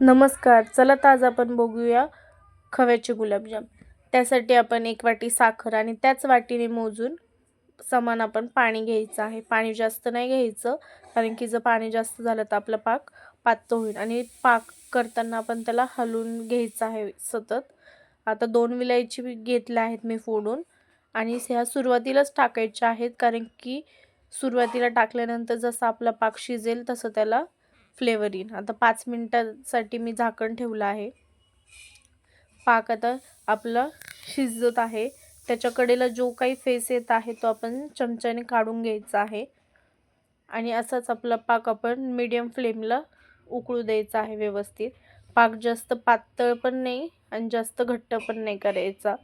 नमस्कार. चला तर आज आपण बघूया खव्याचे गुलाबजाम. त्यासाठी आपण 1 वाटी साखर आणि त्याच वाटीने मोजून समान आपण पाणी घ्यायचं आहे. पाणी जास्त नाही घ्यायचं, कारण की जर पाणी जास्त झालं तर आपला पाक पातळ होईल आणि पाक करताना आपण त्याला हलवून घ्यायचं आहे सतत. आता 2 विलायची घेतल्या आहेत मी फोडून आणि ह्या सुरुवातीलाच टाकायच्या आहेत, कारण की सुरुवातीला टाकल्यानंतर जसं आपला पाक शिजेल तसं त्याला फ्लेवर येईल. आता 5 मिनिटांसाठी मी झाकण ठेवलं आहे. पाक आता आपला शिजत आहे. त्याच्या कडेला जो काही फेस येत आहे तो आपण चमच्याने काढून घ्यायचा आहे आणि असाच आपला पाक आपण मीडियम फ्लेमला उकळू द्यायचा आहे व्यवस्थित. पाक जास्त पातळ पण नाही आणि जास्त घट्ट पण नाही करायचा,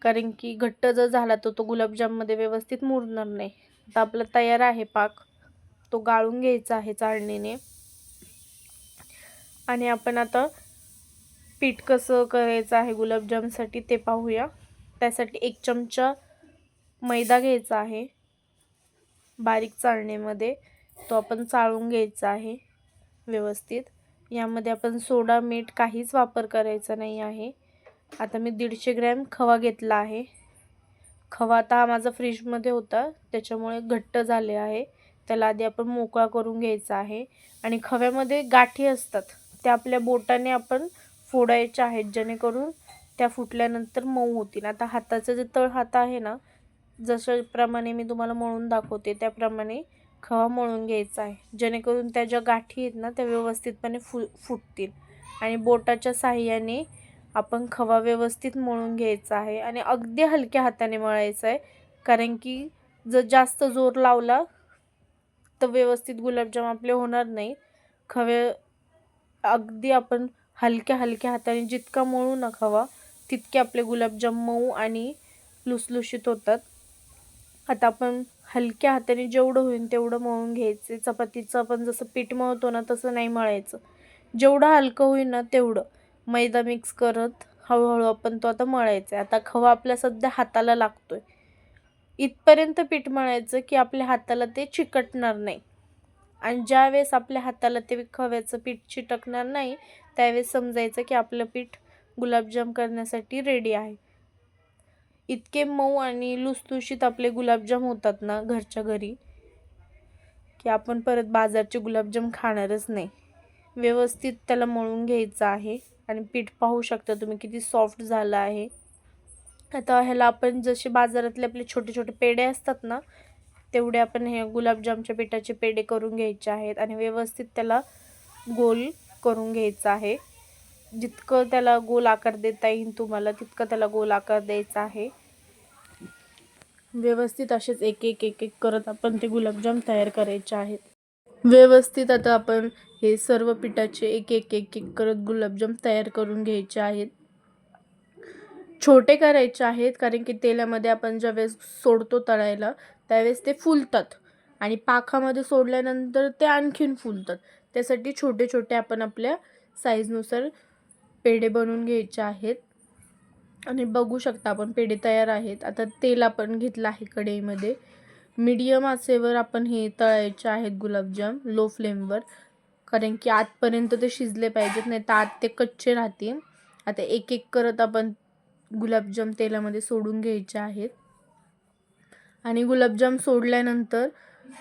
कारण की घट्ट जर झाला तर तो गुलाबजाममध्ये व्यवस्थित मुरणार नाही. आता आपला तयार आहे पाक. तो गाळून घ्यायचा आहे चाळणीने आणि आपण आता पीठ कसं करायचं आहे गुलाबजामसाठी ते पाहूया. त्यासाठी 1 चमचा मैदा घ्यायचा आहे बारीक चाळणीमध्ये. तो आपण चाळून घ्यायचा आहे व्यवस्थित. यामध्ये आपण सोडा, मीठ काहीच वापर करायचा नाही आहे. आता मी 150 ग्रॅम खवा घेतला आहे. खवा आता हा माझा फ्रीजमध्ये होता, त्याच्यामुळे घट्ट झाले आहे. त्याला आधी आपण मोकळा करून घ्यायचा आहे आणि खव्यामध्ये गाठी असतात, त्या आपल्या बोटाने आपण फोडायच्या आहेत, जेणेकरून त्या फुटल्यानंतर मऊ होतील. आता हाताचं जे तळहात आहे ना, जशाप्रमाणे मी तुम्हाला मळून दाखवते त्याप्रमाणे खवा मळून घ्यायचा आहे, जेणेकरून त्या ज्या गाठी आहेत ना त्या व्यवस्थितपणे फुटतील. आणि बोटाच्या साहाय्याने आपण खवा व्यवस्थित मळून घ्यायचा आहे आणि अगदी हलक्या हाताने मळायचा आहे, कारण की जर जास्त जोर लावला तर व्यवस्थित गुलाबजाम आपले होणार नाही. अगदी आपण हलक्या हलक्या हाताने जितका मळू ना खवा, तितके आपले गुलाबजाम मऊ आणि लुसलुशीत होतात. आता आपण हलक्या हाताने जेवढं होईल तेवढं मळून घ्यायचे. चपातीचं आपण जसं पीठ मळतो ना तसं नाही मळायचं. जेवढं हलकं होईल ना तेवढं मैदा मिक्स करत हळूहळू आपण तो आता मळायचा आहे. आता खवा आपल्या सध्या हाताला लागतोय, इथपर्यंत पीठ मळायचं की आपल्या हाताला ते चिकटणार नाही. आणि ज्यावेळेस आपल्या हाताला ते खव्याचं पीठ चिटकणार नाही, त्यावेळेस समजायचं की आपलं पीठ गुलाबजाम करण्यासाठी रेडी आहे. इतके मऊ आणि लुसलुशीत आपले गुलाबजाम होतात ना घरच्या घरी, की आपण परत बाजारचे गुलाबजाम खाणारच नाही. व्यवस्थित त्याला मळून घ्यायचं आहे आणि पीठ पाहू शकता तुम्ही किती सॉफ्ट झालं आहे. आता ह्याला आपण जसे बाजारातले आपले छोटे छोटे पेढे असतात ना, तेवढे आपण हे गुलाबजामच्या पिठाचे पेढे करून घ्यायचे आहेत आणि व्यवस्थित त्याला गोल करून घ्यायचं आहे. जितकं त्याला गोल आकार देता येईल तुम्हाला तितकं त्याला गोल आकार द्यायचा आहे. व्यवस्थित असेच एक एक एक एक करत आपण ते गुलाबजाम तयार करायचे आहेत. व्यवस्थित आता आपण हे सर्व पिठाचे एक एक एक एक करत गुलाबजाम तयार करून घ्यायचे आहेत. छोटे करायचे आहेत, कारण की तेलामध्ये आपण ज्यावेळेस सोडतो तळायला त्यावेळेस ते फुलतात आणि पाकामध्ये सोडल्यानंतर ते आणखीन फुलतात. त्यासाठी छोटे छोटे आपण आपल्या साईजनुसार पेढे बनवून घ्यायचे आहेत. आणि बघू शकता आपण पेढे तयार आहेत. आता तेल आपण घेतलं आहे कढईमध्ये. मीडियम आचेवर आपण हे तळायचे आहेत गुलाबजाम, लो फ्लेमवर, कारण की आतपर्यंत ते शिजले पाहिजेत, नाही तर आत ते कच्चे राहतील. आता एक एक करत आपण गुलाबजाम तेलामध्ये सोडून घ्यायचे आहेत आणि गुलाबजाम सोडल्यानंतर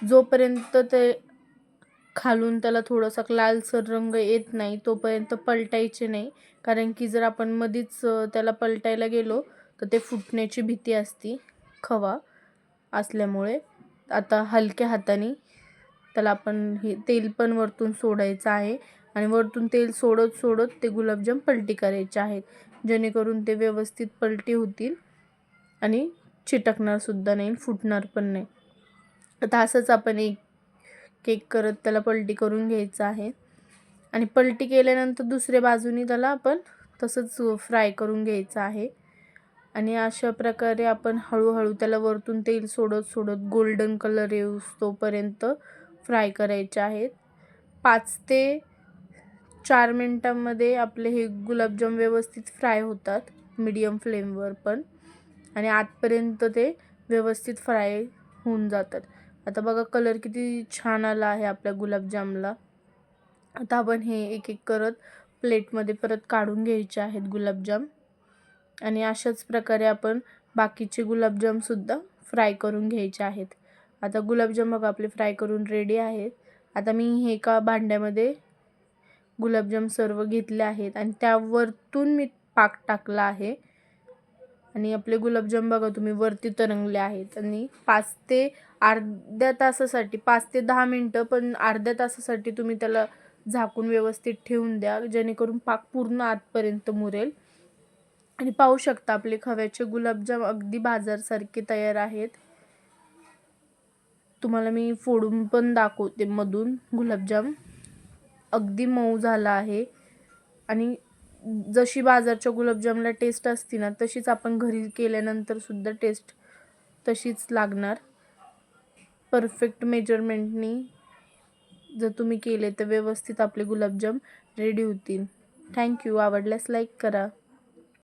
जोपर्यंत ते खालून त्याला थोडासा लालसर रंग येत नाही तोपर्यंत पलटायचे नाही, कारण की जर आपण मधीच त्याला पलटायला गेलो तर ते फुटण्याची भीती असते खवा असल्यामुळे. आता हलक्या हाताने त्याला आपण हे तेल पण वरतून सोडायचं आहे आणि वरतून तेल सोडत सोडत ते गुलाबजाम पलटी करायचे आहेत, जेणेकरून ते व्यवस्थित पलटी होतील आणि चिटकणार सुद्धा नाही, फुटणार पण नाही. आता असंच आपण एक केक करत त्याला पलटी करून घ्यायचं आहे आणि पलटी केल्यानंतर दुसऱ्या बाजूनी त्याला आपण तसंच फ्राय करून घ्यायचं आहे. आणि अशा प्रकारे आपण हळूहळू त्याला वरतून तेल सोडत सोडत गोल्डन कलर येऊस्तोपर्यंत फ्राय करायचे आहेत. 5 ते 4 मिनटांमध्ये आपले हे गुलाबजाम व्यवस्थित फ्राय होतात, मीडियम फ्लेमवर पण, आणि आतपर्यंत ते व्यवस्थित फ्राय होऊन जातात. आता बघा कलर किती छान आला आहे आपल्या गुलाबजामला. आता आपण हे एक एक करत प्लेटमध्ये परत काढून घ्यायचे आहेत गुलाबजाम. आणि अशाच प्रकारे आपण बाकीचे गुलाबजामसुद्धा फ्राय करून घ्यायचे आहेत. आता गुलाबजाम बघा आपले फ्राय करून रेडी आहेत. आता मी हे एका भांड्यामध्ये गुलाबजाम सर्व घेतले आहेत आणि त्यावरतून मी पाक टाकला आहे. आणि आपले गुलाबजाम बघा तुम्ही वरती तरंगले आहेत. आणि 5 ते 10 मिनटं, पण अर्ध्या तासासाठी तुम्ही त्याला झाकून व्यवस्थित ठेवून द्या, जेणेकरून पाक पूर्ण आतपर्यंत मुरेल. आणि पाहू शकता आपले खव्याचे गुलाबजाम अगदी बाजारसारखे तयार आहेत. तुम्हाला मी फोडून पण दाखवते मधून. गुलाबजाम अगदी मऊ झाला आहे आणि जशी बाजारच्या गुलाबजामला टेस्ट असते ना, तशीच आपण घरी केल्यानंतर सुद्धा टेस्ट तशीच लागणार. परफेक्ट मेजरमेंटनी जर तुम्ही केले तर व्यवस्थित आपले गुलाबजाम रेडी होतील. थँक्यू. आवडल्यास लाईक करा.